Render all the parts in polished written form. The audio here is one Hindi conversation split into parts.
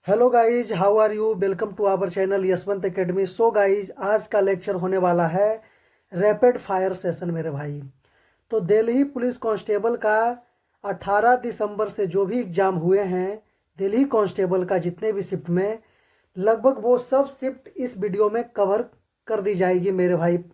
Hello guys, how are you? Welcome to our channel Yashwant academy. So guys, आज का लेक्चर होने वाला है रैपिड फायर सेशन मेरे भाई। तो दिल्ली पुलिस कांस्टेबल का 18 दिसंबर से जो भी एग्ज़ाम हुए हैं दिल्ली कांस्टेबल का, जितने भी शिफ्ट में, लगभग वो सब शिफ्ट इस वीडियो में कवर कर दी जाएगी मेरे भाई।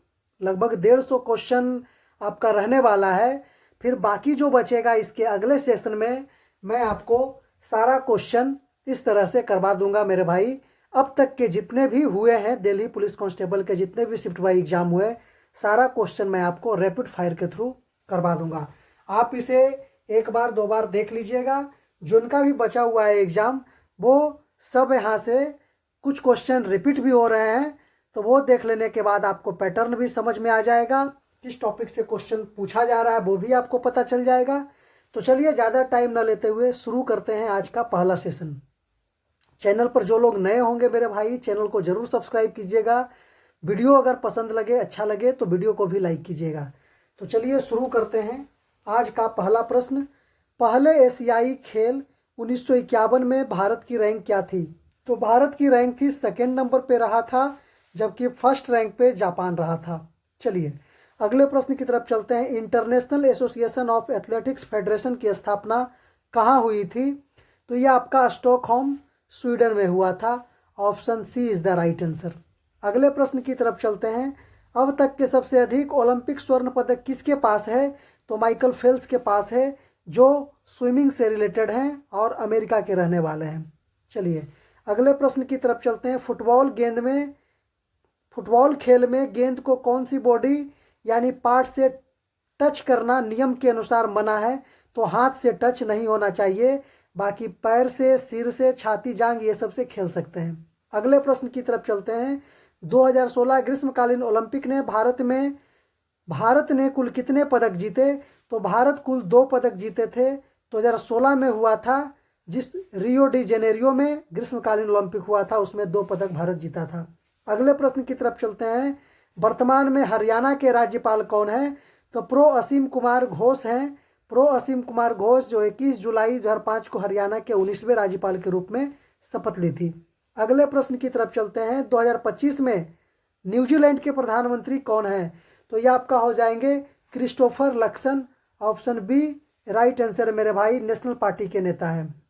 लगभग 150 क्वेश्चन आपका रहने वाला है। फिर बाकी जो बचेगा इसके अगले सेशन में मैं आपको सारा क्वेश्चन इस तरह से करवा दूंगा मेरे भाई। अब तक के जितने भी हुए हैं दिल्ली पुलिस कांस्टेबल के, जितने भी शिफ्ट वाइज एग्जाम हुए, सारा क्वेश्चन मैं आपको रैपिड फायर के थ्रू करवा दूंगा। आप इसे एक बार दो बार देख लीजिएगा। जिनका भी बचा हुआ है एग्ज़ाम, वो सब यहाँ से कुछ क्वेश्चन रिपीट भी हो रहे हैं, तो वो देख लेने के बाद आपको पैटर्न भी समझ में आ जाएगा। किस टॉपिक से क्वेश्चन पूछा जा रहा है वो भी आपको पता चल जाएगा। तो चलिए ज़्यादा टाइम ना लेते हुए शुरू करते हैं आज का पहला सेशन। चैनल पर जो लोग नए होंगे मेरे भाई, चैनल को ज़रूर सब्सक्राइब कीजिएगा। वीडियो अगर पसंद लगे, अच्छा लगे, तो वीडियो को भी लाइक कीजिएगा। तो चलिए शुरू करते हैं। आज का पहला प्रश्न, पहले एशियाई खेल 1951 में भारत की रैंक क्या थी? तो भारत की रैंक थी सेकेंड नंबर पे रहा था, जबकि फर्स्ट रैंक पे जापान रहा था। चलिए अगले प्रश्न की तरफ चलते हैं। International association of athletics federation की स्थापना कहाँ हुई थी? तो यह आपका स्टॉकहोम, स्वीडन में हुआ था। Option C is the right answer. अगले प्रश्न की तरफ चलते हैं। अब तक के सबसे अधिक ओलंपिक स्वर्ण पदक किसके पास है? तो माइकल फेल्प्स के पास है, जो स्विमिंग से रिलेटेड हैं और अमेरिका के रहने वाले हैं। चलिए अगले प्रश्न की तरफ चलते हैं। फुटबॉल खेल में गेंद को कौन सी बॉडी यानी पार्ट से टच करना नियम के अनुसार मना है? तो हाथ से टच नहीं होना चाहिए, बाकी पैर से, सिर से, छाती, जांग, ये सब से खेल सकते हैं। अगले प्रश्न की तरफ चलते हैं। 2016 ग्रीष्मकालीन ओलंपिक ने भारत ने कुल कितने पदक जीते? तो भारत कुल 2 पदक जीते थे। 2016 में हुआ था, जिस रियो डी जेनेरियो में ग्रीष्मकालीन ओलंपिक हुआ था, उसमें 2 पदक भारत जीता था। अगले प्रश्न की तरफ चलते हैं। वर्तमान में हरियाणा के राज्यपाल कौन है? तो प्रो असीम कुमार घोष हैं। प्रो असीम कुमार घोष, जो 21 जुलाई 2005 को हरियाणा के 19वें राज्यपाल के रूप में शपथ ली थी। अगले प्रश्न की तरफ चलते हैं। 2025 में न्यूजीलैंड के प्रधानमंत्री कौन हैं? तो ये आपका हो जाएंगे Christopher Luxon. Option B right answer मेरे भाई, नेशनल पार्टी के नेता हैं।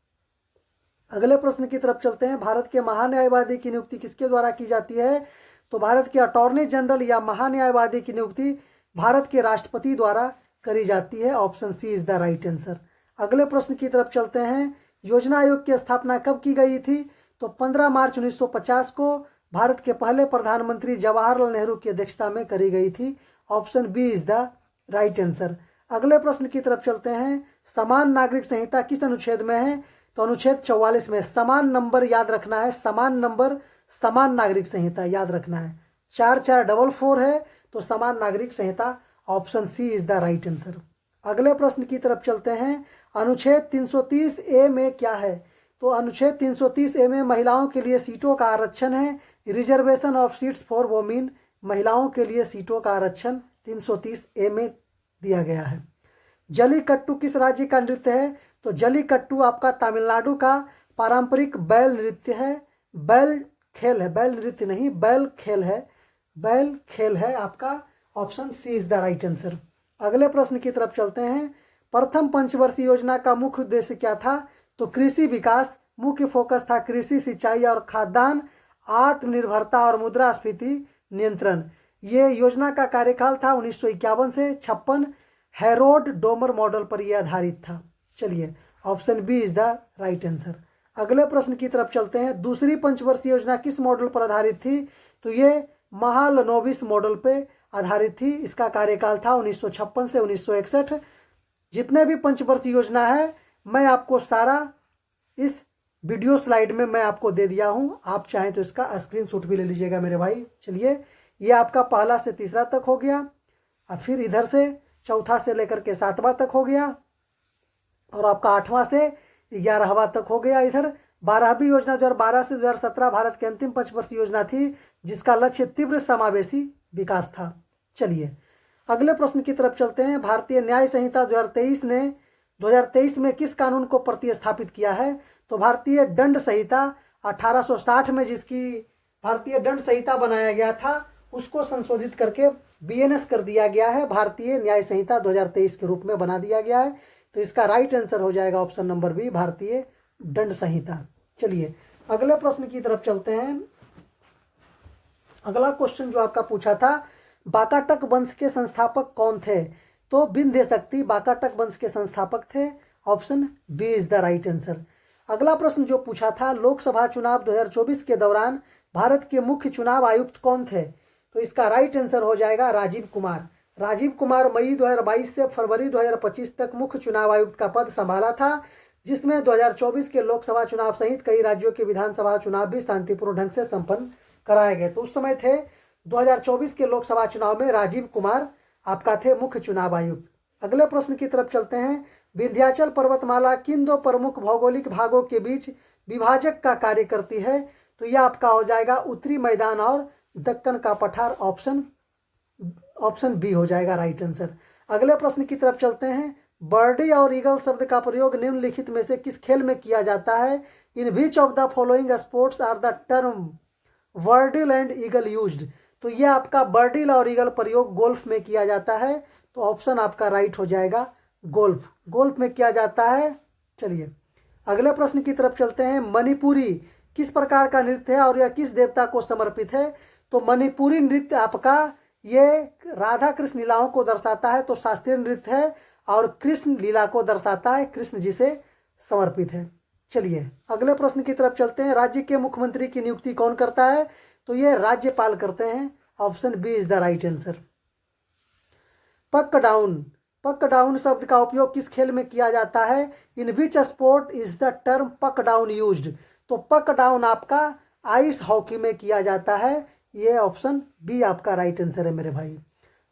अगले प्रश्न की तरफ चलते हैं। भारत के महान्यायवादी की नियुक्ति किसके द्वारा की जाती है? तो भारत के अटॉर्नी जनरल या महान्यायवादी की नियुक्ति भारत के राष्ट्रपति द्वारा करी जाती है। Option C is the right answer. अगले प्रश्न की तरफ चलते हैं। योजना आयोग की स्थापना कब की गई थी? तो 15 मार्च 1950 को भारत के पहले प्रधानमंत्री जवाहरलाल नेहरू की अध्यक्षता में करी गई थी। Option B is the right answer. अगले प्रश्न की तरफ चलते हैं। समान नागरिक संहिता किस अनुच्छेद में है? तो अनुच्छेद 44 में। समान नंबर याद रखना है, समान नंबर, समान नागरिक संहिता याद रखना है। 4444 है तो समान नागरिक संहिता। Option C is the right answer. अगले प्रश्न की तरफ चलते हैं। अनुच्छेद 330 ए में क्या है? तो अनुच्छेद 330 ए में महिलाओं के लिए सीटों का आरक्षण है। Reservation of seats for women, महिलाओं के लिए सीटों का आरक्षण 330 ए में दिया गया है। जलीकट्टू किस राज्य का नृत्य है? तो जलीकट्टू आपका तमिलनाडु का पारंपरिक बैल नृत्य है। बैल खेल है, बैल नृत्य नहीं, बैल खेल है, बैल खेल है आपका। Option C is the right answer. अगले प्रश्न की तरफ चलते हैं। प्रथम पंचवर्षीय योजना का मुख्य उद्देश्य क्या था? तो कृषि विकास। मुख्य फोकस था कृषि, सिंचाई और खाद्यान्न, आत्मनिर्भरता और मुद्रास्फीति नियंत्रण। ये योजना का कार्यकाल था 1951 से 56। हैरोल्ड डोमर मॉडल पर यह आधारित था। चलिए option B is the right answer. अगले प्रश्न की तरफ चलते हैं। दूसरी पंचवर्षीय योजना किस मॉडल पर आधारित थी? तो ये महालनोबिस मॉडल पे आधारित थी। इसका कार्यकाल था 1956 से 1961। जितने भी पंचवर्षीय योजना है मैं आपको सारा इस वीडियो स्लाइड में मैं आपको दे दिया हूँ। आप चाहें तो इसका स्क्रीनशॉट भी ले लीजिएगा मेरे भाई। चलिए ये आपका पहला से तीसरा तक हो गया, और फिर इधर से चौथा से लेकर के 7वां तक हो गया, और आपका 8वां से 11वां तक हो गया। इधर 12वीं योजना 2012 से 2017 भारत की अंतिम पंचवर्षीय योजना थी, जिसका लक्ष्य तीव्र समावेशी विकास था। चलिए अगले प्रश्न की तरफ चलते हैं। भारतीय न्याय संहिता 2023 ने 2023 में किस कानून को प्रतिस्थापित किया है? तो भारतीय दंड संहिता 1860 में जिसकी भारतीय दंड संहिता बनाया गया था उसको संशोधित करके बीएनएस कर दिया गया है, भारतीय न्याय संहिता 2023 के रूप में बना दिया गया है। तो इसका राइट आंसर हो जाएगा ऑप्शन नंबर बी, भारतीय दंड संहिता। चलिए अगले प्रश्न की तरफ चलते हैं। अगला क्वेश्चन जो आपका पूछा था, वाकाटक वंश के संस्थापक कौन थे? तो विंध्य शक्ति वाकाटक वंश के संस्थापक थे, option B is the right answer. अगला प्रश्न जो पूछा था, लोकसभा चुनाव 2024 के दौरान भारत के मुख्य चुनाव आयुक्त कौन थे? तो इसका राइट आंसर हो जाएगा राजीव कुमार। राजीव कुमार मई 2022 से फरवरी 2025 तक मुख्य चुनाव आयुक्त का पद संभाला था, जिसमें 2024 के लोकसभा चुनाव सहित कई राज्यों के विधानसभा चुनाव भी शांतिपूर्ण ढंग से संपन्न कराए गए। तो उस समय थे 2024 के लोकसभा चुनाव में राजीव कुमार आपका थे मुख्य चुनाव आयुक्त। अगले प्रश्न की तरफ चलते हैं। विंध्याचल पर्वतमाला किन दो प्रमुख भौगोलिक भागों के बीच विभाजक का कार्य करती है? तो यह आपका हो जाएगा उत्तरी मैदान और दक्कन का पठार, ऑप्शन बी हो जाएगा राइट आंसर। अगले प्रश्न की तरफ चलते हैं। बर्डी और ईगल शब्द का प्रयोग निम्नलिखित में से किस खेल में किया जाता है? In which of the following sports are the term वर्डिल एंड ईगल यूज्ड? तो यह आपका बर्डिल और ईगल प्रयोग गोल्फ में किया जाता है, तो ऑप्शन आपका राइट हो जाएगा गोल्फ में किया जाता है। चलिए अगले प्रश्न की तरफ चलते हैं। मणिपुरी किस प्रकार का नृत्य है और यह किस देवता को समर्पित है? तो मणिपुरी नृत्य आपका ये राधा कृष्ण लीलाओं को दर्शाता है, तो शास्त्रीय नृत्य है और कृष्ण लीला को दर्शाता है, कृष्ण जी से समर्पित है। चलिए अगले प्रश्न की तरफ चलते हैं। राज्य के मुख्यमंत्री की नियुक्ति कौन करता है? तो ये राज्यपाल करते हैं, option B is the right answer. Puck down शब्द का उपयोग किस खेल में किया जाता है? In which sport is the term puck down used? तो पक डाउन आपका आइस हॉकी में किया जाता है, ये ऑप्शन बी आपका राइट आंसर है मेरे भाई।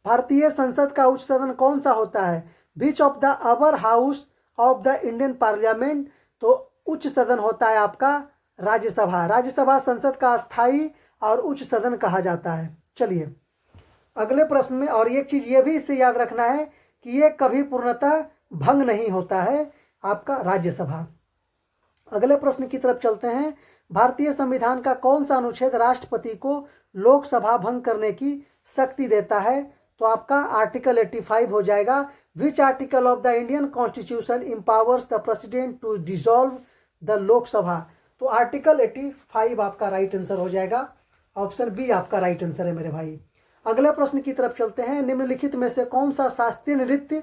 भारतीय संसद का उच्च सदन कौन सा होता है? विच of the our house of the Indian parliament? तो उच्च सदन होता है आपका राज्यसभा। राज्यसभा संसद का स्थायी और उच्च सदन कहा जाता है। चलिए अगले प्रश्न में, और एक चीज ये भी इससे याद रखना है कि ये कभी पूर्णतः भंग नहीं होता है आपका राज्यसभा। अगले प्रश्न की तरफ चलते हैं। भारतीय संविधान का कौन सा अनुच्छेद राष्ट्रपति को लोकसभा भंग करने की शक्ति देता है? तो आपका आर्टिकल 85 हो जाएगा। Which article of the Indian constitution empowers the president to dissolve the Lok Sabha? तो आर्टिकल 85 आपका राइट आंसर हो जाएगा, ऑप्शन बी आपका राइट आंसर है मेरे भाई। अगले प्रश्न की तरफ चलते हैं। निम्नलिखित में से कौन सा शास्त्रीय नृत्य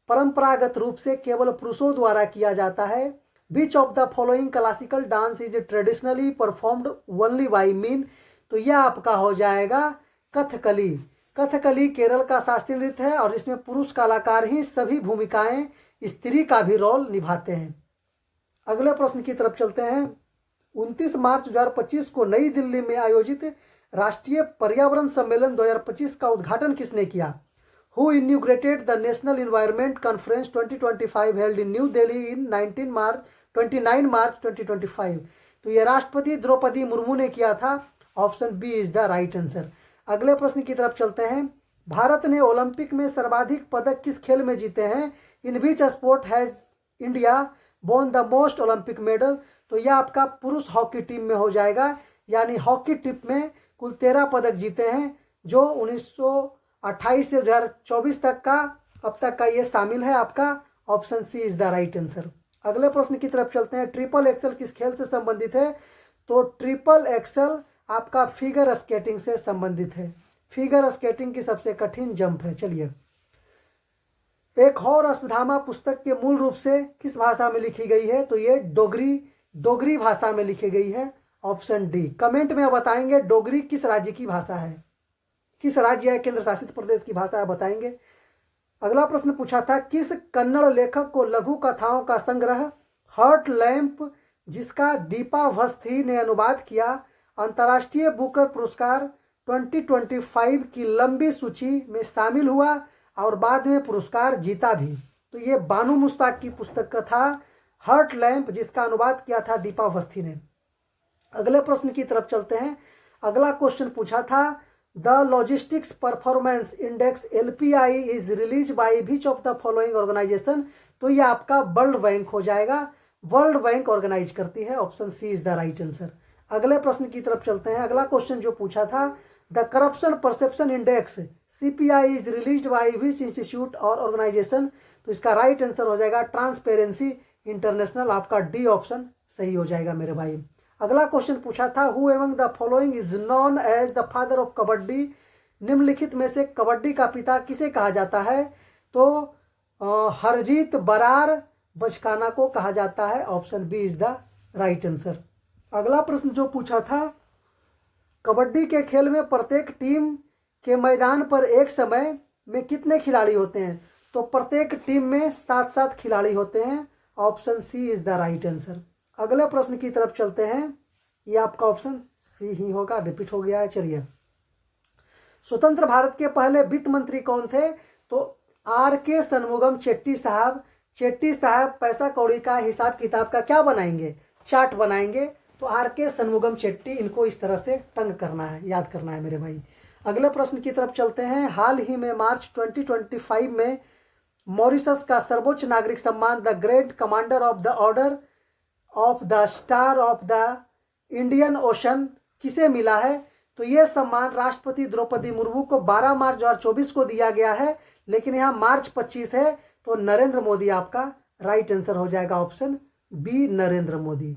परंपरागत रूप से केवल पुरुषों द्वारा किया जाता है? विच of the following classical dance is traditionally performed only by mean? तो यह आपका हो जाएगा कथकली। कथकली केरल का शास्त्रीय नृत्य है और इसमें पुरुष कलाकार ही सभी भूमिकाएं स्त्री का भी रोल निभाते हैं। अगले प्रश्न की तरफ चलते हैं। 29 मार्च 2025 को नई दिल्ली में आयोजित राष्ट्रीय पर्यावरण सम्मेलन 2025 का उद्घाटन किसने किया? Who inaugurated the National Environment Conference 2025 held in New Delhi in 29 मार्च 2025? तो यह राष्ट्रपति द्रौपदी मुर्मू ने किया था, option B is the right answer. अगले प्रश्न की तरफ चलते हैं। भारत ने ओलंपिक में सर्वाधिक पदक किस खेल में जीते हैं? In which sport has India won the most Olympic medal? तो यह आपका पुरुष हॉकी टीम में हो जाएगा, यानी हॉकी टीम में कुल 13 पदक जीते हैं, जो 1928 से 2024 तक का अब तक का ये शामिल है आपका, option C is the right answer. अगले प्रश्न की तरफ चलते हैं। ट्रिपल एक्सल किस खेल से संबंधित है? तो ट्रिपल एक्सल आपका फिगर स्केटिंग से संबंधित है। फिगर स्केटिंग की सबसे कठिन जंप है। चलिए एक और अश्वत्थामा पुस्तक के मूल रूप से किस भाषा में लिखी गई है? तो ये डोगरी भाषा में लिखी गई है, ऑप्शन डी। कमेंट में बताएंगे डोगरी किस राज्य की भाषा है, किस राज्य या केंद्र शासित प्रदेश की भाषा है बताएंगे। अगला प्रश्न पूछा था। किस कन्नड़ लेखक को लघु कथाओं का संग्रह हर्ट लैंप, जिसका दीपा भस्थी ने अनुवाद किया, अंतर्राष्ट्रीय बुकर पुरस्कार 2025 की लंबी सूची में शामिल हुआ और बाद में पुरस्कार जीता भी? तो ये बानू मुश्ताक की पुस्तक का था हर्ट लैंप, जिसका अनुवाद किया था दीपा भस्थी ने। अगले प्रश्न की तरफ चलते हैं। अगला क्वेश्चन पूछा था। The logistics performance index LPI is release by which of the following organisation? तो ये आपका वर्ल्ड बैंक हो जाएगा, वर्ल्ड बैंक ऑर्गेनाइज करती है, option C is the right answer. अगले प्रश्न की तरफ चलते हैं। अगला क्वेश्चन जो पूछा था, the corruption perception index CPI is released by which institute और ऑर्गेनाइजेशन। तो इसका राइट आंसर हो जाएगा ट्रांसपेरेंसी इंटरनेशनल। आपका डी ऑप्शन सही हो जाएगा मेरे भाई। अगला क्वेश्चन पूछा था, who among the following is known as the father of kabaddi. निम्नलिखित में से कबड्डी का पिता किसे कहा जाता है। तो हरजीत बरार बचकाना को कहा जाता है। Option B is the right answer. अगला प्रश्न जो पूछा था, कबड्डी के खेल में प्रत्येक टीम के मैदान पर एक समय में कितने खिलाड़ी होते हैं। तो प्रत्येक टीम में 7-7 खिलाड़ी होते हैं। Option C is the right answer. अगले प्रश्न की तरफ चलते हैं। ये आपका ऑप्शन सी ही होगा, रिपीट हो गया है। चलिए, स्वतंत्र भारत के पहले वित्त मंत्री कौन थे। तो RK शनमुगम चेट्टी साहब। चेट्टी साहब पैसा कौड़ी का हिसाब किताब का क्या बनाएंगे, चार्ट बनाएंगे। तो RK शनमुगम चेट्टी, इनको इस तरह से टंग करना है, याद करना है मेरे भाई। अगले प्रश्न की तरफ चलते हैं। हाल ही में मार्च 2025 में मॉरिशस का सर्वोच्च नागरिक सम्मान the great commander of the order of the star of the Indian ocean किसे मिला है। तो ये सम्मान राष्ट्रपति द्रौपदी मुर्मू को 12 मार्च 2024 को दिया गया है, लेकिन यहाँ मार्च 25 है। तो नरेंद्र मोदी आपका राइट आंसर हो जाएगा। Option B Narendra Modi.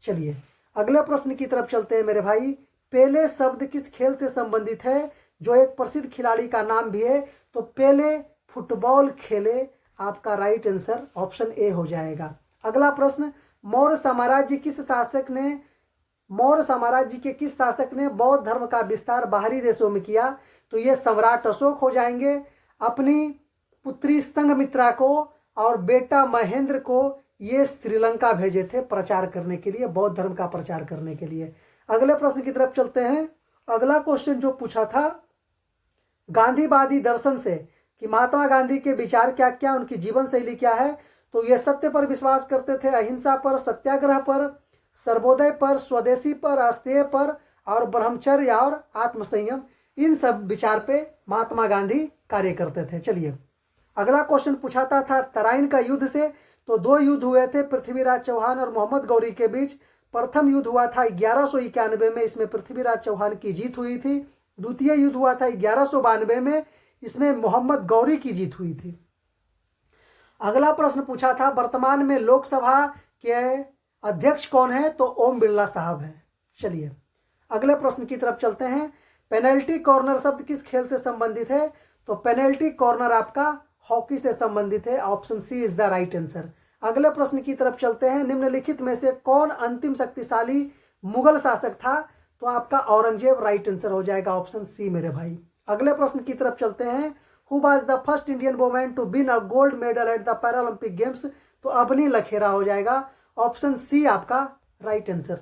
चलिए, अगले प्रश्न की तरफ चलते हैं मेरे भाई। पेले शब्द किस खेल से संबंधित है, जो एक प्रसिद्ध खिलाड़ी का नाम भी है। तो पेले फुटबॉल खेले। आपका राइट आंसर ऑप्शन ए हो जाएगा। अगला प्रश्न, मौर्य साम्राज्य के किस शासक ने बौद्ध धर्म का विस्तार बाहरी देशों में किया। तो ये सम्राट अशोक हो जाएंगे। अपनी पुत्री संघमित्रा को और बेटा महेंद्र को ये श्रीलंका भेजे थे प्रचार करने के लिए, बौद्ध धर्म का प्रचार करने के लिए। अगले प्रश्न की तरफ चलते हैं। अगला क्वेश्चन जो पूछा था, गांधीवादी दर्शन से कि महात्मा गांधी के विचार क्या क्या, उनकी जीवन शैली क्या है। तो ये सत्य पर विश्वास करते थे, अहिंसा पर, सत्याग्रह पर, सर्वोदय पर, स्वदेशी पर, अस्तेय पर और ब्रह्मचर्य और आत्मसंयम, इन सब विचार पे महात्मा गांधी कार्य करते थे। चलिए, अगला क्वेश्चन पूछा था तराइन का युद्ध से। तो 2 युद्ध हुए थे पृथ्वीराज चौहान और मोहम्मद गौरी के बीच। प्रथम युद्ध हुआ था 1191 में, इसमें पृथ्वीराज चौहान की जीत हुई थी। द्वितीय युद्ध हुआ था 1192 में, इसमें मोहम्मद गौरी की जीत हुई थी। अगला प्रश्न पूछा था, वर्तमान में लोकसभा के अध्यक्ष कौन है। तो ओम बिरला साहब हैं। चलिए, अगले प्रश्न की तरफ चलते हैं। पेनल्टी कॉर्नर शब्द किस खेल से संबंधित है। तो पेनल्टी कॉर्नर आपका हॉकी से संबंधित है। Option C is the right answer. अगले प्रश्न की तरफ चलते हैं। निम्नलिखित में से कौन अंतिम शक्तिशाली मुगल शासक था। तो आपका औरंगजेब राइट आंसर हो जाएगा। ऑप्शन सी मेरे भाई। अगले प्रश्न की तरफ चलते हैं। Who was the first Indian women to win a gold medal at the Paralympic games. तो अवनी लखेरा हो जाएगा। ऑप्शन सी आपका राइट आंसर।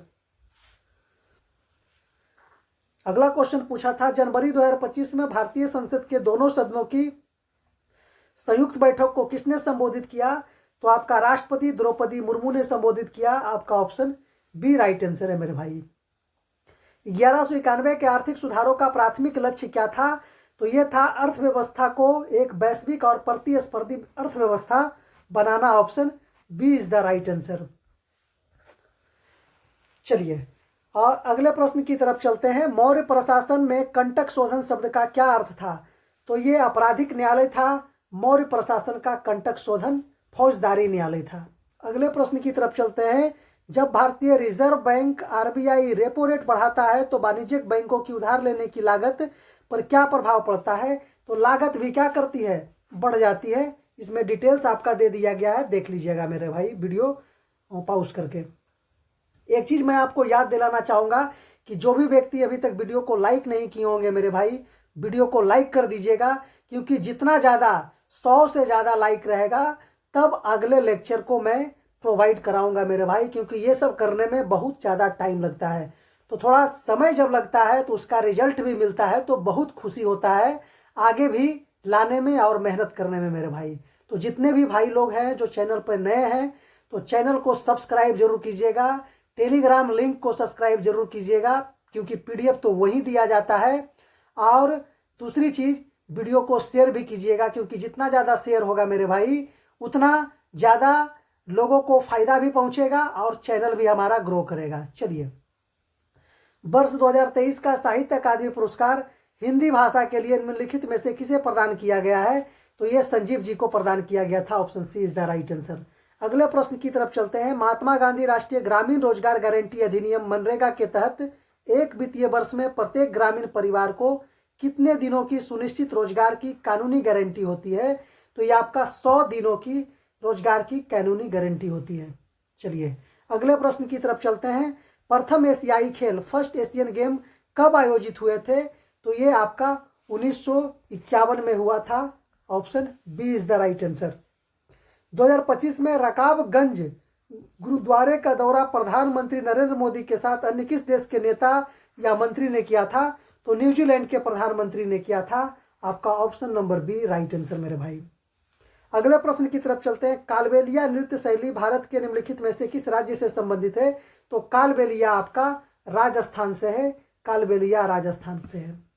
अगला क्वेश्चन पूछा था, जनवरी 2025 में भारतीय संसद के दोनों सदनों की संयुक्त बैठक को किसने संबोधित किया। तो आपका राष्ट्रपति द्रौपदी मुर्मू ने संबोधित किया। आपका ऑप्शन बी राइट आंसर है मेरे भाई। 1191 के आर्थिक सुधारों का प्राथमिक लक्ष्य क्या था। तो यह था अर्थव्यवस्था को एक वैश्विक और प्रतिस्पर्धी अर्थव्यवस्था बनाना। Option B is the right answer. चलिए, और अगले प्रश्न की तरफ चलते हैं। मौर्य प्रशासन में कंटक शोधन शब्द का क्या अर्थ था। तो ये आपराधिक न्यायालय था। मौर्य प्रशासन का कंटक शोधन फौजदारी न्यायालय था। अगले प्रश्न की तरफ चलते हैं। जब भारतीय reserve bank RBI repo rate बढ़ाता है तो वाणिज्यिक बैंकों की उधार लेने की लागत पर क्या प्रभाव पड़ता है। तो लागत भी क्या करती है, बढ़ जाती है। इसमें डिटेल्स आपका दे दिया गया है, देख लीजिएगा मेरे भाई वीडियो पॉज करके। एक चीज़ मैं आपको याद दिलाना चाहूँगा कि जो भी व्यक्ति अभी तक वीडियो को लाइक नहीं किए होंगे मेरे भाई, वीडियो को लाइक कर दीजिएगा, क्योंकि जितना ज़्यादा 100 से ज़्यादा लाइक रहेगा तब अगले लेक्चर को मैं प्रोवाइड कराऊंगा मेरे भाई, क्योंकि ये सब करने में बहुत ज़्यादा टाइम लगता है। तो थोड़ा समय जब लगता है तो उसका रिजल्ट भी मिलता है, तो बहुत खुशी होता है आगे भी लाने में और मेहनत करने में मेरे भाई। तो जितने भी भाई लोग हैं जो चैनल पर नए हैं तो चैनल को सब्सक्राइब जरूर कीजिएगा, टेलीग्राम लिंक को सब्सक्राइब जरूर कीजिएगा, क्योंकि PDF तो वही दिया जाता है। और दूसरी चीज़, वीडियो को शेयर भी कीजिएगा, क्योंकि जितना ज़्यादा शेयर होगा मेरे भाई उतना ज़्यादा लोगों को फ़ायदा भी पहुंचेगा और चैनल भी हमारा ग्रो करेगा। चलिए, वर्ष 2023 का साहित्य अकादमी पुरस्कार हिंदी भाषा के लिए निम्नलिखित में से किसे प्रदान किया गया है? तो ये संजीव जी को प्रदान किया गया था। Option C is the right answer. अगले प्रश्न की तरफ चलते हैं। महात्मा गांधी राष्ट्रीय ग्रामीण रोजगार गारंटी अधिनियम मनरेगा के तहत एक वित्तीय वर्ष में प्रत्येक ग्रामीण परिवार को कितने दिनों की सुनिश्चित रोजगार की कानूनी गारंटी होती है? तो ये आपका 100 दिनों की रोजगार की कानूनी गारंटी होती है। चलिए अगले प्रश्न की तरफ चलते हैं। प्रथम एशियाई खेल फर्स्ट एशियन गेम कब आयोजित हुए थे? तो ये आपका 1951 में हुआ था। Option B is the right answer. 2025 में रकाबगंज गुरुद्वारे का दौरा प्रधानमंत्री नरेंद्र मोदी के साथ अन्य किस देश के नेता या मंत्री ने किया था? तो न्यूजीलैंड के प्रधानमंत्री ने किया था। आपका option number B right answer मेरे भाई। अगले प्रश्न की तरफ चलते हैं। कालबेलिया नृत्य शैली भारत के निम्नलिखित में से किस राज्य से संबंधित है? तो कालबेलिया आपका राजस्थान से है। कालबेलिया राजस्थान से है।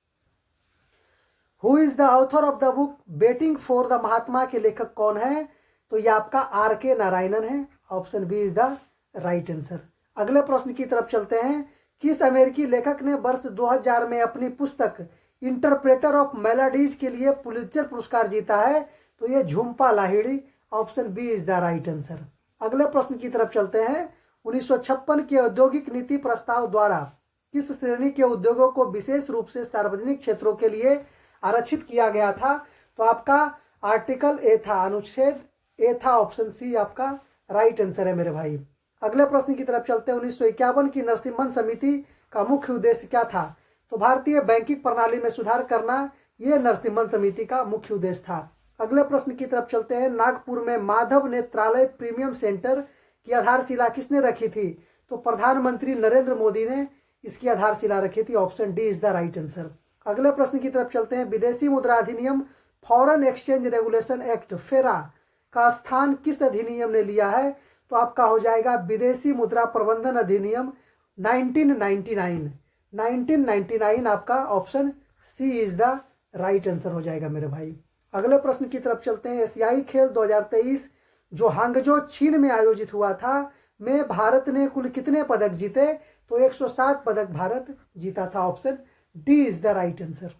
Who is the author of the book betting for the Mahatma के लेखक कौन है? तो यह आपका R.K. नारायणन है। Option B is the right answer. अगले प्रश्न की तरफ चलते हैं। किस अमेरिकी लेखक ने वर्ष 2000 में अपनी पुस्तक इंटरप्रेटर ऑफ मेलोडीज के लिए पुलित्जर पुरस्कार जीता है? तो ये Jhumpa Lahiri. Option B is the right answer. अगले प्रश्न की तरफ चलते हैं। 1956 के औद्योगिक नीति प्रस्ताव द्वारा किस श्रेणी के उद्योगों को विशेष रूप से सार्वजनिक क्षेत्रों के लिए आरक्षित किया गया था? तो आपका आर्टिकल ए था, अनुच्छेद ए था। ऑप्शन सी आपका राइट आंसर है मेरे भाई। अगले प्रश्न की तरफ चलते हैं। 1951 की नरसिम्हन समिति का मुख्य उद्देश्य क्या था? तो भारतीय बैंकिंग प्रणाली में सुधार करना यह नरसिम्हन समिति का मुख्य उद्देश्य था। अगले प्रश्न की तरफ चलते हैं। नागपुर में माधव नेत्रालय प्रीमियम सेंटर की आधारशिला किसने रखी थी? तो प्रधानमंत्री नरेंद्र मोदी ने इसकी आधारशिला रखी थी। Option D is the right answer. अगले प्रश्न की तरफ चलते हैं। विदेशी मुद्रा अधिनियम फॉरेन एक्सचेंज रेगुलेशन एक्ट फेरा का स्थान किस अधिनियम ने लिया है? तो आपका हो जाएगा विदेशी मुद्रा प्रबंधन अधिनियम 1999 आपका option C is the right answer हो जाएगा मेरे भाई। अगले प्रश्न की तरफ चलते हैं। एशियाई खेल 2023 जो हांगजो चीन में आयोजित हुआ था में भारत ने कुल कितने पदक जीते? तो 107 पदक भारत जीता था। Option D is the right answer.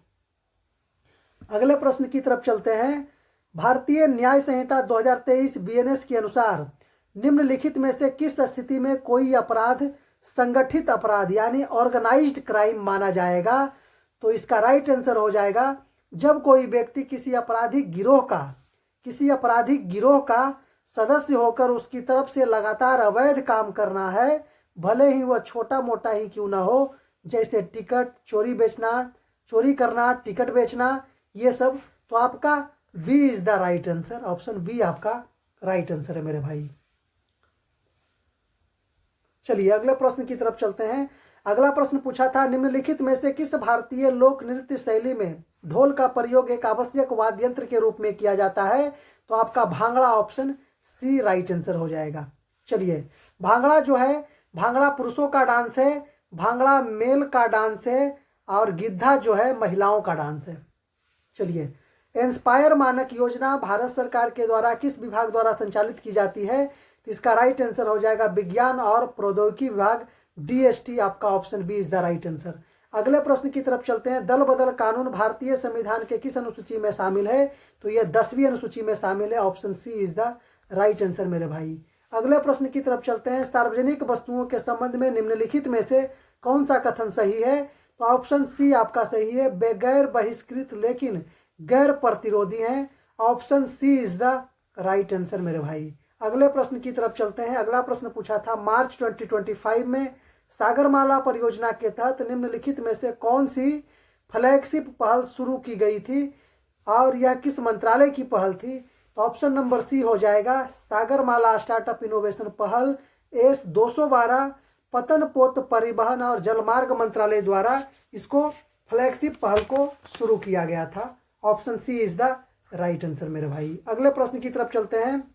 अगले प्रश्न की तरफ चलते हैं। भारतीय न्याय संहिता 2023 बीएनएस के अनुसार निम्नलिखित में से किस स्थिति में कोई अपराध संगठित अपराध यानी ऑर्गेनाइज्ड क्राइम माना जाएगा? तो इसका राइट आंसर हो जाएगा जब कोई व्यक्ति किसी आपराधिक गिरोह का सदस्य होकर उसकी तरफ से लगातार अवैध काम करना है, भले ही वह छोटा मोटा ही क्यों ना हो, जैसे टिकट चोरी करना, टिकट बेचना, ये सब। तो आपका B is the right answer. Option B आपका राइट आंसर है मेरे भाई। चलिए अगले प्रश्न की तरफ चलते हैं। अगला प्रश्न पूछा था। निम्नलिखित में से किस भारतीय लोक नृत्य शैली में ढोल का प्रयोग एक आवश्यक वाद्य यंत्र के रूप में किया जाता है? तो आपका bhangra. Option C right answer हो जाएगा। चलिए भांगड़ा जो है, भांगड़ा पुरुषों का डांस है, भांगड़ा मेल का डांस है और गिद्धा जो है महिलाओं का डांस है। चलिए इंस्पायर मानक योजना भारत सरकार के द्वारा किस विभाग द्वारा संचालित की जाती है? तो इसका राइट आंसर हो जाएगा विज्ञान और प्रौद्योगिकी विभाग, DST। आपका option B is the right answer. अगले प्रश्न की तरफ चलते हैं। दल बदल कानून भारतीय संविधान के किस अनुसूची में शामिल है? तो यह 10वीं अनुसूची में शामिल है। Option C is the right answer मेरे भाई। अगले प्रश्न की तरफ चलते हैं। सार्वजनिक वस्तुओं के संबंध में निम्नलिखित में से कौन सा कथन सही है? तो ऑप्शन सी आपका सही है। गैर बहिष्कृत लेकिन गैर प्रतिरोधी हैं। Option C is the right answer मेरे भाई। अगले प्रश्न की तरफ चलते हैं। अगला प्रश्न पूछा था। मार्च 2025 में सागरमाला परियोजना के तहत निम्नलिखित में से कौन सी फ्लैगशिप पहल शुरू की गई थी और यह किस मंत्रालय की पहल थी? तो ऑप्शन नंबर सी हो जाएगा सागरमाला स्टार्टअप इनोवेशन पहल S-212 पतन पोत परिवहन और जलमार्ग मंत्रालय द्वारा इसको फ्लैगशिप पहल को शुरू किया गया था। Option C is the right answer मेरे भाई। अगले प्रश्न की तरफ चलते हैं।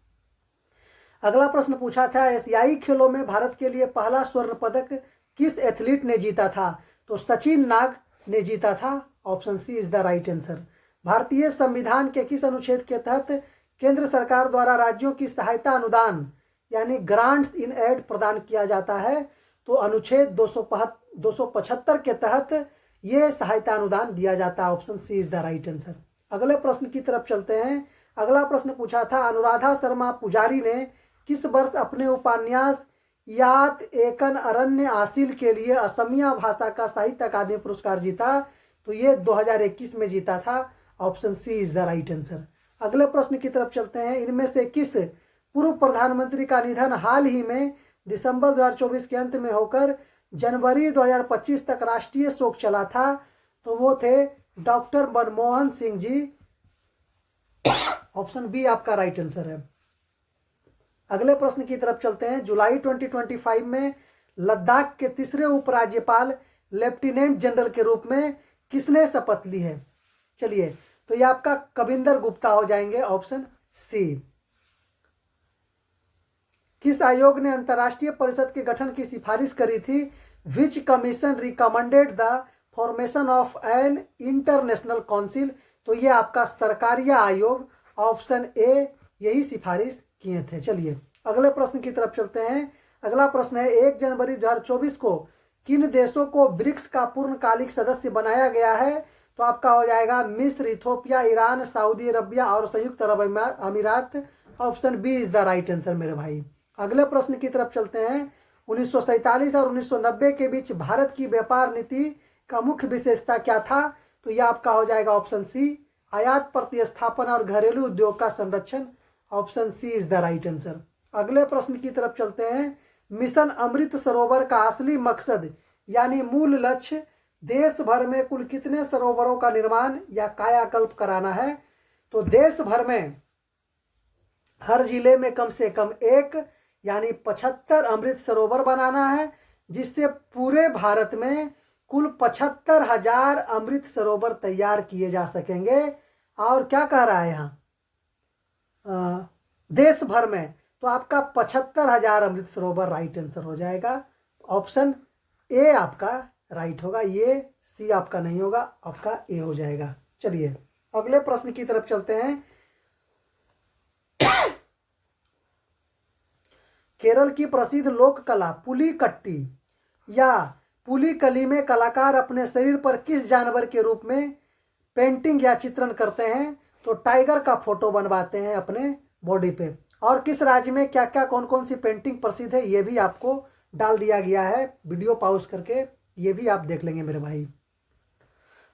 अगला प्रश्न पूछा था। एशियाई खेलों में भारत के लिए पहला स्वर्ण पदक किस एथलीट ने जीता था? तो सचिन नाग ने जीता था। Option C is the right answer. भारतीय संविधान के किस अनुच्छेद के तहत केंद्र सरकार द्वारा राज्यों की सहायता अनुदान यानी ग्रांट्स इन एड प्रदान किया जाता है? तो अनुच्छेद 275 के तहत ये सहायता अनुदान दिया जाता है। Option C is the right answer. अगले प्रश्न की तरफ चलते हैं। अगला प्रश्न पूछा था, अनुराधा शर्मा पुजारी ने किस वर्ष अपने उपन्यास यात एकन अरण्य आसिल के लिए असमिया भाषा का साहित्य अकादमी पुरस्कार जीता? तो ये 2021 में जीता था। Option C is the right answer. अगले प्रश्न की तरफ चलते हैं। इनमें से किस पूर्व प्रधानमंत्री का निधन हाल ही में दिसंबर 2024 के अंत में होकर जनवरी 2025 तक राष्ट्रीय शोक चला था? तो वो थे doctor Manmohan Singh ji. Option B आपका राइट आंसर है। अगले प्रश्न की तरफ चलते हैं। जुलाई 2025 में लद्दाख के तीसरे उपराज्यपाल लेफ्टिनेंट जनरल के रूप में किसने शपथ ली है? चलिए, तो ये आपका कविंदर गुप्ता हो जाएंगे। Option C. किस आयोग ने अंतर्राष्ट्रीय परिषद के गठन की सिफारिश करी थी? Which commission recommended the formation of an international council? तो ये आपका सरकारीय आयोग ऑप्शन ए यही सिफारिश किए थे। चलिए अगले प्रश्न की तरफ चलते हैं। अगला प्रश्न है, 1 जनवरी 2024 को किन देशों को ब्रिक्स का पूर्णकालिक सदस्य बनाया गया है? तो आपका हो जाएगा मिस्र, इथोपिया, ईरान, सऊदी अरबिया और संयुक्त अरब अमीरात। Option B is the right answer मेरे भाई। अगले प्रश्न की तरफ चलते हैं। 1947 और 1990 के बीच भारत की व्यापार नीति का मुख्य विशेषता क्या था? तो यह आपका हो जाएगा ऑप्शन सी, आयात प्रतिस्थापन और घरेलू उद्योग का संरक्षण। Option C is the right answer. अगले प्रश्न की तरफ चलते हैं। मिशन अमृत सरोवर का असली मकसद यानी मूल लक्ष्य देश भर में कुल कितने सरोवरों का निर्माण या कायाकल्प कराना है? तो देश भर में हर जिले में कम से कम एक यानी 75 अमृत सरोवर बनाना है, जिससे पूरे भारत में कुल 75,000 अमृत सरोवर तैयार किए जा सकेंगे। और क्या कह रहा है यहाँ, देश भर में, तो आपका 75,000 अमृत सरोवर राइट आंसर हो जाएगा। ऑप्शन ए आपका राइट होगा, ये सी आपका नहीं होगा, आपका ए हो जाएगा। चलिए अगले प्रश्न की तरफ चलते हैं। केरल की प्रसिद्ध लोक कला पुलिकट्टी या पुलिकली में कलाकार अपने शरीर पर किस जानवर के रूप में पेंटिंग या चित्रण करते हैं? तो टाइगर का फोटो बनवाते हैं अपने बॉडी पे। और किस राज्य में क्या क्या कौन कौन सी पेंटिंग प्रसिद्ध है ये भी आपको डाल दिया गया है, वीडियो पॉज करके ये भी आप देख लेंगे मेरे भाई।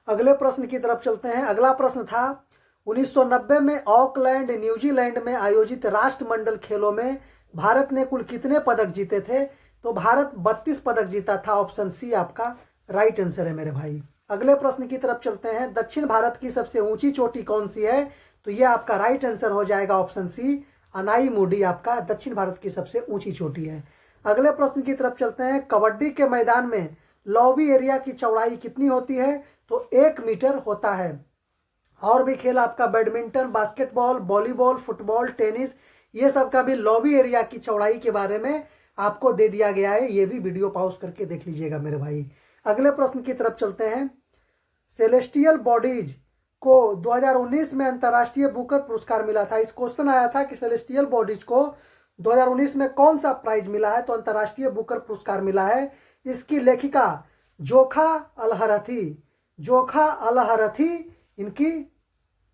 अगले प्रश्न की तरफ चलते हैं। अगला प्रश्न था, 1990 में ऑकलैंड न्यूजीलैंड में आयोजित राष्ट्रमंडल खेलों में भारत ने कुल कितने पदक जीते थे? तो भारत 32 पदक जीता था। ऑप्शन सी आपका राइट आंसर है मेरे भाई। अगले प्रश्न की तरफ चलते हैं। दक्षिण भारत की सबसे ऊंची चोटी कौन सी है? तो यह आपका राइट आंसर हो जाएगा ऑप्शन सी, अनाई मुडी आपका दक्षिण भारत की सबसे ऊंची चोटी है। अगले प्रश्न की तरफ चलते हैं। कबड्डी के मैदान में लॉबी एरिया की चौड़ाई कितनी होती है? तो 1 मीटर होता है। और भी खेल आपका badminton, basketball, volleyball, football, tennis, ये सब का भी लॉबी एरिया की चौड़ाई के बारे में आपको दे दिया गया है, ये भी वीडियो पॉज करके देख लीजिएगा मेरे भाई। अगले प्रश्न की तरफ चलते हैं। सेलेस्टियल बॉडीज को 2019 में अंतर्राष्ट्रीय बुकर पुरस्कार मिला था। इस क्वेश्चन आया था कि सेलेस्टियल बॉडीज को 2019 में कौन सा प्राइज मिला है? तो अंतर्राष्ट्रीय बुकर पुरस्कार मिला है। इसकी लेखिका जोखा अलहरथी, जोखा अलहरथी इनकी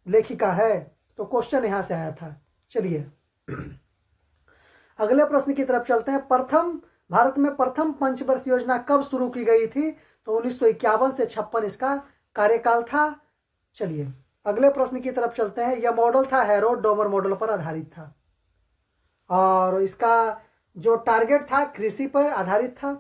लेखिका है। तो क्वेश्चन यहां से आया था। चलिए अगले प्रश्न की तरफ चलते हैं। भारत में प्रथम पंचवर्ष योजना कब शुरू की गई थी? तो 1951 से 56 इसका कार्यकाल था। चलिए अगले प्रश्न की तरफ चलते हैं। यह मॉडल था हेरोड डोमर मॉडल पर आधारित था और इसका जो टारगेट था कृषि पर आधारित था।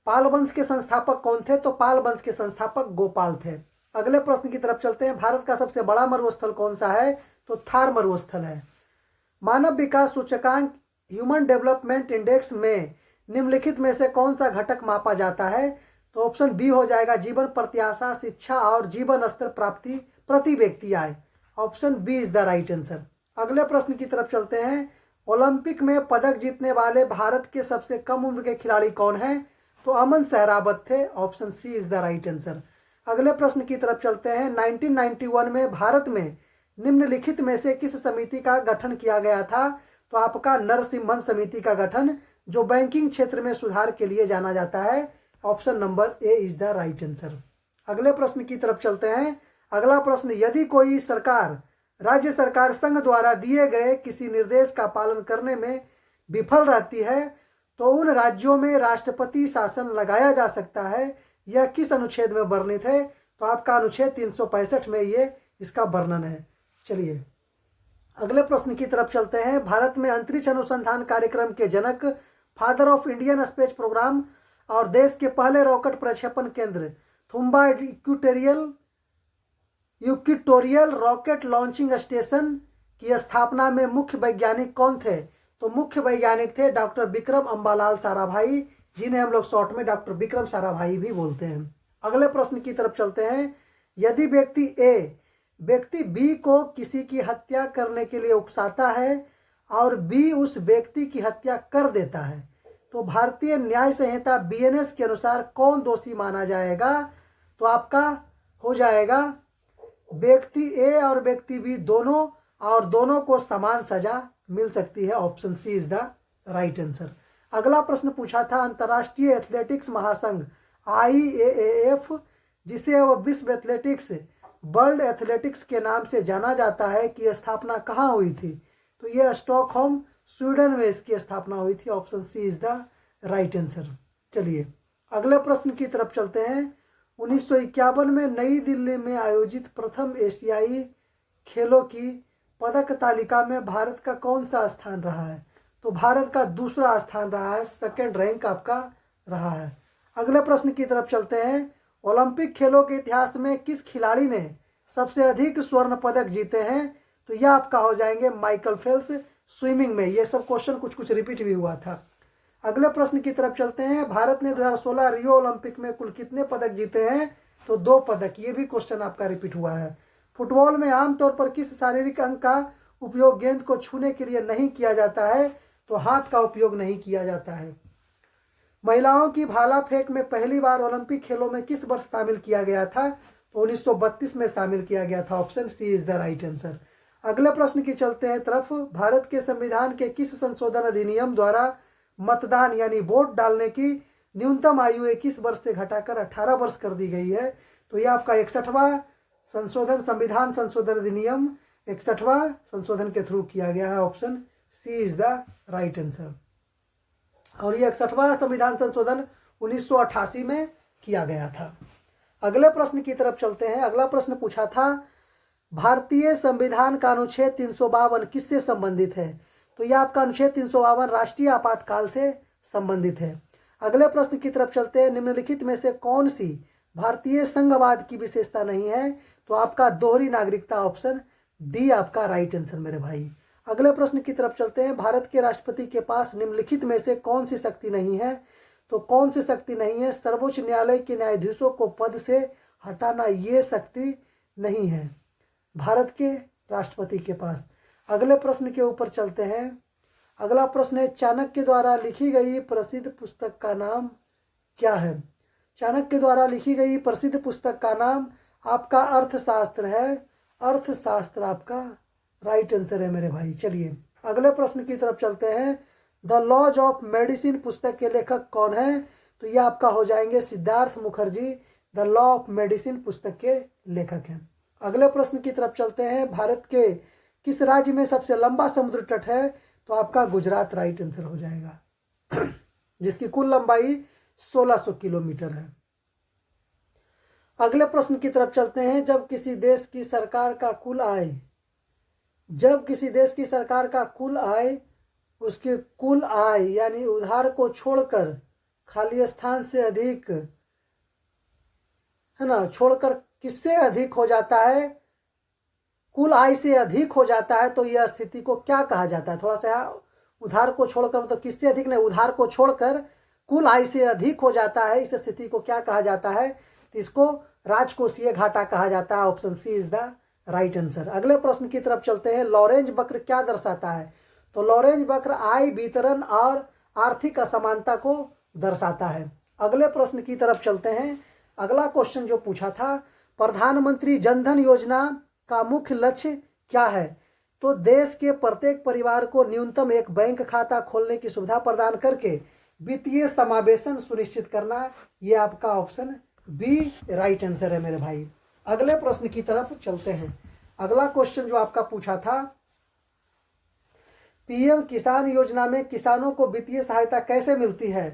पाल वंश के संस्थापक कौन थे? तो पाल वंश के संस्थापक गोपाल थे। अगले प्रश्न की तरफ चलते हैं। भारत का सबसे बड़ा मरुस्थल कौन सा है? तो थार मरुस्थल है। मानव विकास सूचकांक ह्यूमन डेवलपमेंट इंडेक्स में निम्नलिखित में से कौन सा घटक मापा जाता है? तो ऑप्शन बी हो जाएगा जीवन प्रत्याशा, शिक्षा और जीवन स्तर प्राप्ति प्रति व्यक्ति आय। Option B is the right answer. अगले प्रश्न की तरफ चलते हैं। ओलंपिक में पदक जीतने वाले भारत के सबसे कम उम्र के खिलाड़ी कौन हैं? तो अमन सहरावत थे। Option C is the right answer. अगले प्रश्न की तरफ चलते हैं। 1991 में भारत में निम्नलिखित में से किस समिति का गठन किया गया था? तो आपका नरसिम्हन समिति का गठन जो बैंकिंग क्षेत्र में सुधार के लिए जाना जाता है। Option number A is the right answer. अगले प्रश्न की तरफ चलते हैं। अगला प्रश्न, यदि कोई सरकार राज्य सरकार संघ द्वारा दिए गए किसी निर्देश का पालन करने में विफल रहती है तो उन राज्यों में राष्ट्रपति शासन लगाया जा सकता है। यह किस अनुच्छेद में वर्णित है? तो आपका अनुच्छेद 365 में ये इसका वर्णन है। चलिए अगले प्रश्न की तरफ चलते हैं। भारत में अंतरिक्ष अनुसंधान कार्यक्रम के जनक, father of Indian space program और देश के पहले रॉकेट प्रक्षेपण केंद्र Thumba equatorial rocket launching station की स्थापना में मुख्य वैज्ञानिक कौन थे? तो मुख्य वैज्ञानिक थे डॉक्टर विक्रम अम्बालाल साराभाई, जिन्हें हम लोग शॉर्ट में डॉक्टर विक्रम साराभाई भी बोलते हैं। अगले प्रश्न की तरफ चलते हैं। यदि व्यक्ति बी को किसी की हत्या करने के लिए उकसाता है और बी उस व्यक्ति की हत्या कर देता है तो भारतीय न्याय संहिता बीएनएस के अनुसार कौन दोषी माना जाएगा? तो आपका हो जाएगा व्यक्ति ए और व्यक्ति बी दोनों, और दोनों को समान सजा मिल सकती है। Option C is the right answer. अगला प्रश्न पूछा था, अंतर्राष्ट्रीय एथलेटिक्स महासंघ IAAF, जिसे अब विश्व एथलेटिक्स वर्ल्ड एथलेटिक्स के नाम से जाना जाता है, की स्थापना कहाँ हुई थी? तो यह स्टॉकहोम स्वीडन में इसकी स्थापना हुई थी। Option C is the right answer. चलिए अगले प्रश्न की तरफ चलते हैं। 1951 में नई दिल्ली में आयोजित प्रथम एशियाई खेलों की पदक तालिका में भारत का कौन सा स्थान रहा है? तो भारत का दूसरा स्थान रहा है, सेकंड रैंक आपका रहा है। अगले प्रश्न की तरफ चलते हैं। ओलंपिक खेलों के इतिहास में किस खिलाड़ी ने सबसे अधिक स्वर्ण पदक जीते हैं? तो यह आपका हो जाएंगे माइकल फेल्प्स स्विमिंग में। ये सब क्वेश्चन कुछ कुछ रिपीट भी हुआ था। अगले प्रश्न की तरफ चलते हैं। भारत ने 2016 रियो ओलंपिक में कुल कितने पदक जीते हैं? तो 2 पदक। ये भी क्वेश्चन आपका रिपीट हुआ है। फुटबॉल में आमतौर पर किस शारीरिक अंग का उपयोग गेंद को छूने के लिए नहीं किया जाता है? तो हाथ का उपयोग नहीं किया जाता है। महिलाओं की भाला फेंक में पहली बार ओलंपिक खेलों में किस वर्ष शामिल किया गया था? तो 1932 में शामिल किया गया था। Option C is the right answer. अगले प्रश्न की चलते हैं तरफ। भारत के संविधान के किस संशोधन अधिनियम द्वारा मतदान यानी वोट डालने की न्यूनतम आयु 21 वर्ष से घटाकर 18 वर्ष कर दी गई है? तो यह आपका 61वां संशोधन, संविधान संशोधन अधिनियम 61वां संशोधन के थ्रू किया गया है। Option C is the right answer. और ये 61वां संविधान संशोधन 1988 में किया गया था। अगले प्रश्न की तरफ चलते हैं। अगला प्रश्न पूछा था, भारतीय संविधान का अनुच्छेद 352 किससे संबंधित है? तो यह आपका अनुच्छेद 352 राष्ट्रीय आपातकाल से संबंधित है। अगले प्रश्न की तरफ चलते हैं। निम्नलिखित में से कौन सी भारतीय संघवाद की विशेषता नहीं है? तो आपका दोहरी नागरिकता। ऑप्शन डी आपका राइट आंसर मेरे भाई। अगले प्रश्न की तरफ चलते हैं। भारत के राष्ट्रपति के पास निम्नलिखित में से कौन सी शक्ति नहीं है? तो कौन सी शक्ति नहीं है? सर्वोच्च न्यायालय के न्यायाधीशों को पद से हटाना, ये शक्ति नहीं है भारत के राष्ट्रपति के पास। अगले प्रश्न के ऊपर चलते हैं। अगला प्रश्न है, चाणक्य द्वारा लिखी गई प्रसिद्ध पुस्तक का नाम क्या है? चाणक्य द्वारा लिखी गई प्रसिद्ध पुस्तक का नाम आपका अर्थशास्त्र है। अर्थशास्त्र आपका राइट आंसर है मेरे भाई। चलिए अगले प्रश्न की तरफ चलते हैं। द लॉज ऑफ मेडिसिन पुस्तक के लेखक कौन है? तो यह आपका हो जाएंगे Siddharth Mukherjee. The law of medicine पुस्तक के लेखक हैं। अगले प्रश्न की तरफ चलते हैं। भारत के किस राज्य में सबसे लंबा समुद्र तट है? तो आपका गुजरात राइट आंसर हो जाएगा जिसकी कुल लंबाई 1600 किलोमीटर है। अगले प्रश्न की तरफ चलते हैं। जब किसी देश की सरकार का कुल आय उसके कुल आय यानी उधार को छोड़कर खाली स्थान से अधिक है ना, छोड़कर किससे अधिक हो जाता है? कुल आय से अधिक हो जाता है तो यह स्थिति को क्या कहा जाता है? थोड़ा सा उधार को छोड़कर, मतलब किससे अधिक नहीं, उधार को छोड़कर कुल आय से अधिक हो जाता है, इस स्थिति को क्या कहा जाता है? तो इसको राजकोषीय घाटा कहा जाता है। Option C is the right answer. अगले प्रश्न की तरफ चलते हैं। लॉरेंज वक्र क्या दर्शाता है? तो लॉरेंज वक्र आय वितरण और आर्थिक असमानता को दर्शाता है। अगले प्रश्न की तरफ चलते हैं। अगला क्वेश्चन जो पूछा था, प्रधानमंत्री जनधन योजना का मुख्य लक्ष्य क्या है? तो देश के प्रत्येक परिवार को न्यूनतम एक बैंक खाता खोलने की सुविधा प्रदान करके वित्तीय समावेशन सुनिश्चित करना। ये आपका ऑप्शन बी राइट आंसर है मेरे भाई। अगले प्रश्न की तरफ चलते हैं। अगला क्वेश्चन जो आपका पूछा था, पीएम किसान योजना में किसानों को वित्तीय सहायता कैसे मिलती है?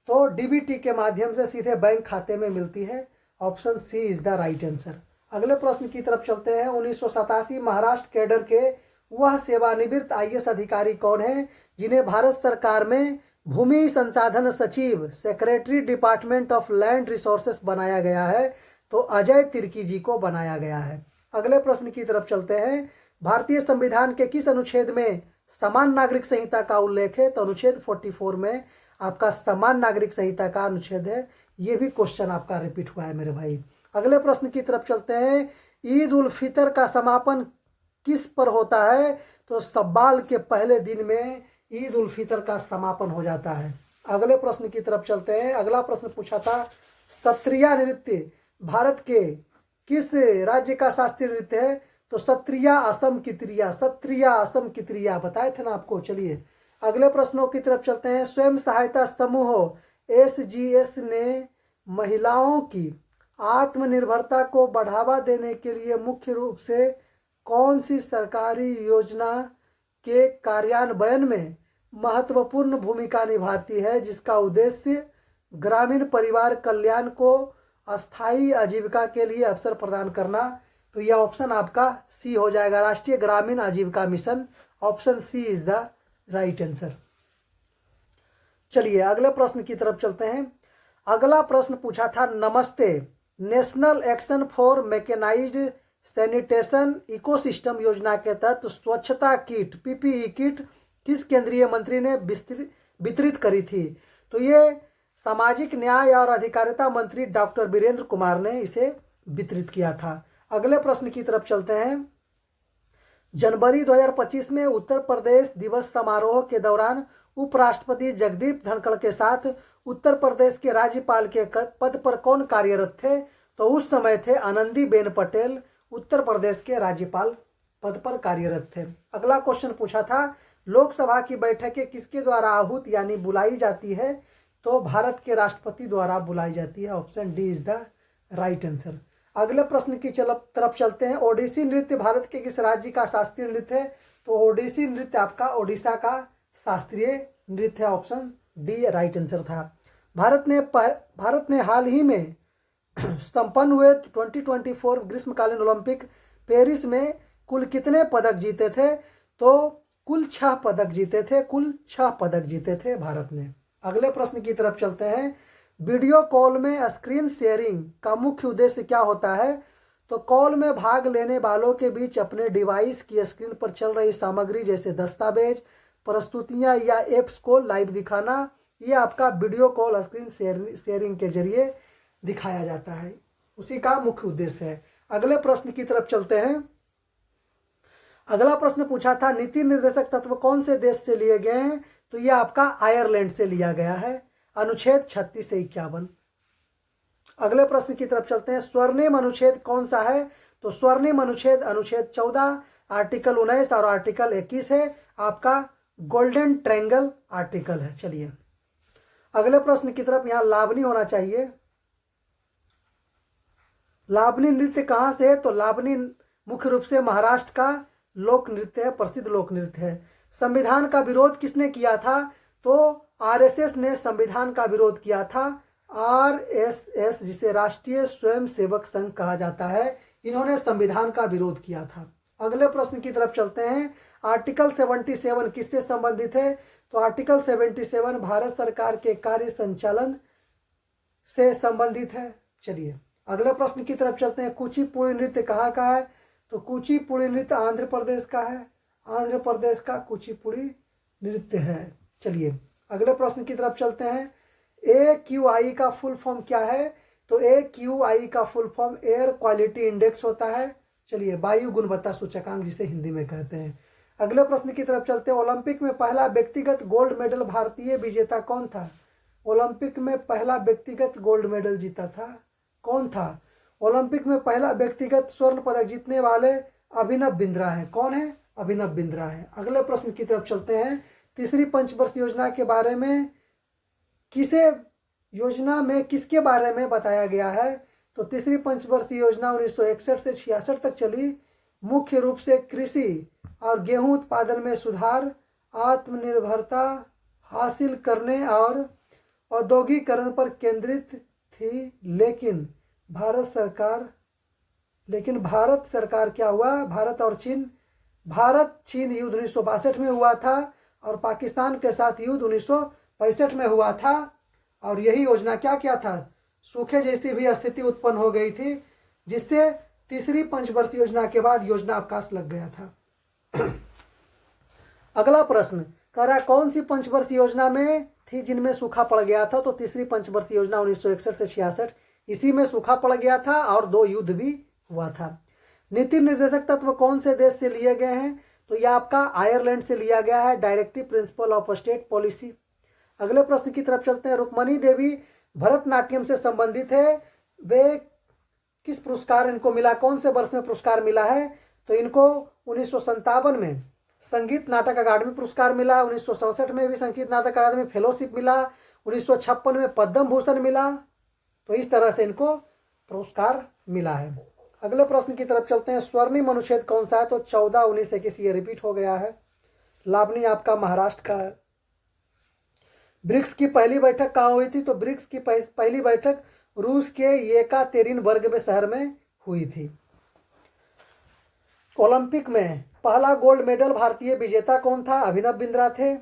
तो डीबीटी के माध्यम से सीधे बैंक खाते में मिलती है। Option C is the right answer. अगले प्रश्न की तरफ चलते हैं। 1987 महाराष्ट्र कैडर के वह सेवानिवृत्त आईएएस अधिकारी कौन है जिन्हें भारत सरकार में भूमि संसाधन सचिव secretary department of land resources बनाया गया है? तो अजय तिर्की जी को बनाया गया है। अगले प्रश्न की तरफ चलते हैं। भारतीय संविधान के किस अनुच्छेद में समान नागरिक संहिता का उल्लेख है? तो अनुच्छेद 44 में आपका समान नागरिक संहिता का अनुच्छेद है। ये भी क्वेश्चन आपका रिपीट हुआ है मेरे भाई। अगले प्रश्न की तरफ चलते हैं। ईद उल फितर का समापन किस पर होता है? तो सब्बाल के पहले दिन में ईद उल फितर का समापन हो जाता है। अगले प्रश्न की तरफ चलते हैं। अगला प्रश्न पूछा था, सत्रिया नृत्य भारत के किस राज्य का शास्त्रीय नृत्य है? तो सत्रिया असम की त्रिया, सत्रिया असम की त्रिया बताए थे ना आपको। चलिए अगले प्रश्नों की तरफ चलते हैं। स्वयं सहायता समूह एसजीएस ने महिलाओं की आत्मनिर्भरता को बढ़ावा देने के लिए मुख्य रूप से कौन सी सरकारी योजना के कार्यान्वयन में महत्वपूर्ण भूमिका निभाती है, जिसका उद्देश्य ग्रामीण परिवार कल्याण को अस्थायी आजीविका के लिए अवसर प्रदान करना? तो यह ऑप्शन आपका सी हो जाएगा, राष्ट्रीय ग्रामीण आजीविका mission. Option C is the right answer. चलिए अगले प्रश्न की तरफ चलते हैं। अगला प्रश्न पूछा था, Namaste national action for mechanised sanitation ecosystem योजना के तहत स्वच्छता किट पीपीई किट किस केंद्रीय मंत्री ने वितरित करी थी? तो ये सामाजिक न्याय और अधिकारिता मंत्री डॉक्टर वीरेंद्र कुमार ने इसे वितरित किया था। अगले प्रश्न की तरफ चलते हैं। जनवरी 2025 में उत्तर प्रदेश दिवस समारोह के दौरान उपराष्ट्रपति जगदीप धनखड़ के साथ उत्तर प्रदेश के राज्यपाल के पद पर कौन कार्यरत थे? तो उस समय थे आनंदीबेन पटेल, उत्तर प्रदेश के राज्यपाल पद पर कार्यरत थे। अगला क्वेश्चन पूछा था, लोकसभा की बैठकें किसके द्वारा आहूत यानी बुलाई जाती है? तो भारत के राष्ट्रपति द्वारा बुलाई जाती है। Option D is the right answer. अगले प्रश्न की तरफ चलते हैं। ओडिसी नृत्य भारत के किस राज्य का शास्त्रीय नृत्य है? तो ओडिसी नृत्य आपका ओडिशा का शास्त्रीय नृत्य है। ऑप्शन डी राइट आंसर था। भारत ने हाल ही में संपन्न हुए 2024 ग्रीष्मकालीन ओलंपिक पेरिस में कुल कितने पदक जीते थे? तो कुल 6 पदक जीते थे। कुल 6 पदक जीते थे भारत ने। अगले प्रश्न की तरफ चलते हैं। वीडियो कॉल में स्क्रीन शेयरिंग का मुख्य उद्देश्य क्या होता है? तो कॉल में भाग लेने वालों के बीच अपने डिवाइस की स्क्रीन पर चल रही सामग्री जैसे दस्तावेज, प्रस्तुतियां या एप्स को लाइव दिखाना। ये आपका वीडियो कॉल स्क्रीन शेयरिंग के जरिए दिखाया जाता है, उसी का मुख्य उद्देश्य है। अगले प्रश्न की तरफ चलते हैं। अगला प्रश्न पूछा था, नीति निर्देशक तत्व कौन से देश से लिए गए हैं? तो ये आपका आयरलैंड से लिया गया है। अनुच्छेद 36 से 51। अगले प्रश्न की तरफ चलते हैं। स्वर्णिम अनुच्छेद कौन सा है? तो स्वर्णिम अनुच्छेद अनुच्छेद 14, आर्टिकल 19 और आर्टिकल 21 है। आपका गोल्डन ट्रायंगल आर्टिकल है। चलिए अगले प्रश्न की तरफ। यहाँ लावनी होना चाहिए। लावनी नृत्य कहाँ से है? तो लावनी मुख्य रूप से महाराष्ट्र का लोक नृत्य है, प्रसिद्ध लोक नृत्य है। संविधान का विरोध किसने किया था? तो आरएसएस ने संविधान का विरोध किया था। आरएसएस, जिसे राष्ट्रीय स्वयंसेवक संघ कहा जाता है, इन्होंने संविधान का विरोध किया था। अगले प्रश्न की तरफ चलते हैं। आर्टिकल 77 किससे संबंधित है? तो आर्टिकल 77 भारत सरकार के कार्य संचालन से संबंधित है। चलिए अगले प्रश्न की तरफ चलते हैं। कुचिपुड़ी नृत्य कहाँ का है? तो कुचिपुड़ी नृत्य आंध्र प्रदेश का है। आंध्र प्रदेश का कुचिपुड़ी नृत्य है। चलिए अगले प्रश्न की तरफ चलते हैं। AQI का फुल फॉर्म क्या है? तो AQI का full form air quality index होता है। चलिए वायु गुणवत्ता सूचकांक जिसे हिंदी में कहते हैं। अगले प्रश्न की तरफ चलते हैं। ओलंपिक में पहला व्यक्तिगत गोल्ड मेडल भारतीय विजेता कौन था? ओलंपिक में पहला व्यक्तिगत गोल्ड मेडल जीता था कौन था? ओलंपिक में पहला व्यक्तिगत स्वर्ण पदक जीतने वाले अभिनव बिंद्रा है। कौन है? अभिनव बिंद्रा है। अगले प्रश्न की तरफ चलते हैं। तीसरी पंचवर्षीय योजना के बारे में किसके बारे में बताया गया है? तो तीसरी पंचवर्षीय योजना 1961 से 66 तक चली। मुख्य रूप से कृषि और गेहूं उत्पादन में सुधार, आत्मनिर्भरता हासिल करने और औद्योगिकरण पर केंद्रित थी। लेकिन भारत सरकार क्या हुआ? भारत चीन युद्ध 1962 में हुआ था और पाकिस्तान के साथ युद्ध 1965 में हुआ था। और यही योजना क्या था? सूखे जैसी भी स्थिति उत्पन्न हो गई थी, जिससे तीसरी पंचवर्षीय योजना के बाद योजना अवकाश लग गया था। अगला प्रश्न कह रहा है कौन सी पंचवर्षीय योजना में थी जिनमें सूखा पड़ गया था? तो तीसरी पंचवर्षीय योजना 1961 से 66, इसी में सूखा पड़ गया था और 2 युद्ध भी हुआ था। नीति निर्देशक तत्व कौन से देश से लिए गए हैं? तो यह आपका आयरलैंड से लिया गया है, directive principle of state policy. अगले प्रश्न की तरफ चलते हैं। रुक्मणी देवी भरतनाट्यम से संबंधित है, वे किस पुरस्कार इनको मिला? कौन से वर्ष में पुरस्कार मिला है? तो इनको 1957 में संगीत नाटक अकादमी पुरस्कार मिला, 1967 में भी संगीत नाटक अकादमी फेलोशिप मिला, 1956 में पद्म भूषण मिला। तो इस तरह से इनको पुरस्कार मिला है। अगले प्रश्न की तरफ चलते हैं। स्वर्णिम अनुच्छेद कौन सा है? तो 14, 19, 21 ये रिपीट हो गया है। लावनी आपका महाराष्ट्र का है। ब्रिक्स की पहली बैठक कहाँ हुई थी? तो ब्रिक्स की पहली बैठक रूस के येकातेरिनबर्ग में शहर में हुई थी। ओलंपिक में पहला गोल्ड मेडल भारतीय विजेता कौन था? अभिनव बिंद्रा थे।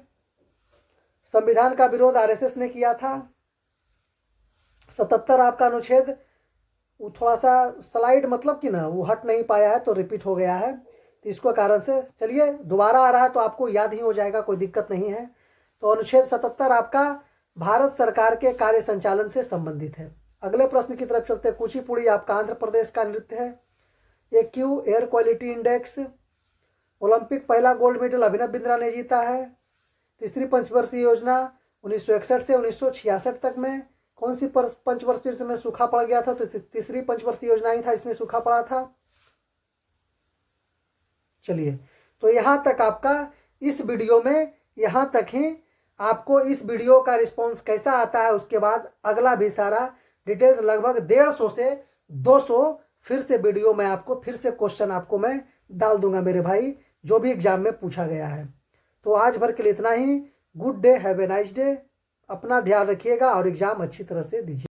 संविधान का विरोध आरएसएस ने किया था। 77 आपका अनुच्छेद वो थोड़ा सा स्लाइड मतलब कि ना वो हट नहीं पाया है तो रिपीट हो गया है, तो इसको कारण से चलिए दोबारा आ रहा है तो आपको याद ही हो जाएगा, कोई दिक्कत नहीं है। तो अनुच्छेद 77 आपका भारत सरकार के कार्य संचालन से संबंधित है। अगले प्रश्न की तरफ चलते हैं। कुचिपुड़ी आपका आंध्र प्रदेश का नृत्य है। AQ air quality index, Olympic पहला गोल्ड मेडल अभिनव बिंद्रा ने जीता है। तीसरी पंचवर्षीय योजना 1961 से 1966 तक में कौन सी पंचवर्षीय योजना में सूखा पड़ गया था? तो तीसरी पंचवर्षीय योजना ही था, इसमें सूखा पड़ा था। चलिए तो यहाँ तक आपका इस वीडियो में यहाँ तक ही। आपको इस वीडियो का रिस्पॉन्स कैसा आता है उसके बाद अगला भी सारा डिटेल्स लगभग 150 से 200 फिर से वीडियो में आपको फिर से क्वेश्चन आपको मैं डाल दूंगा मेरे भाई, जो भी एग्जाम में पूछा गया है। तो आज भर के लिए इतना ही। Good day, have a nice day. अपना ध्यान रखिएगा और एग्जाम अच्छी तरह से दीजिए।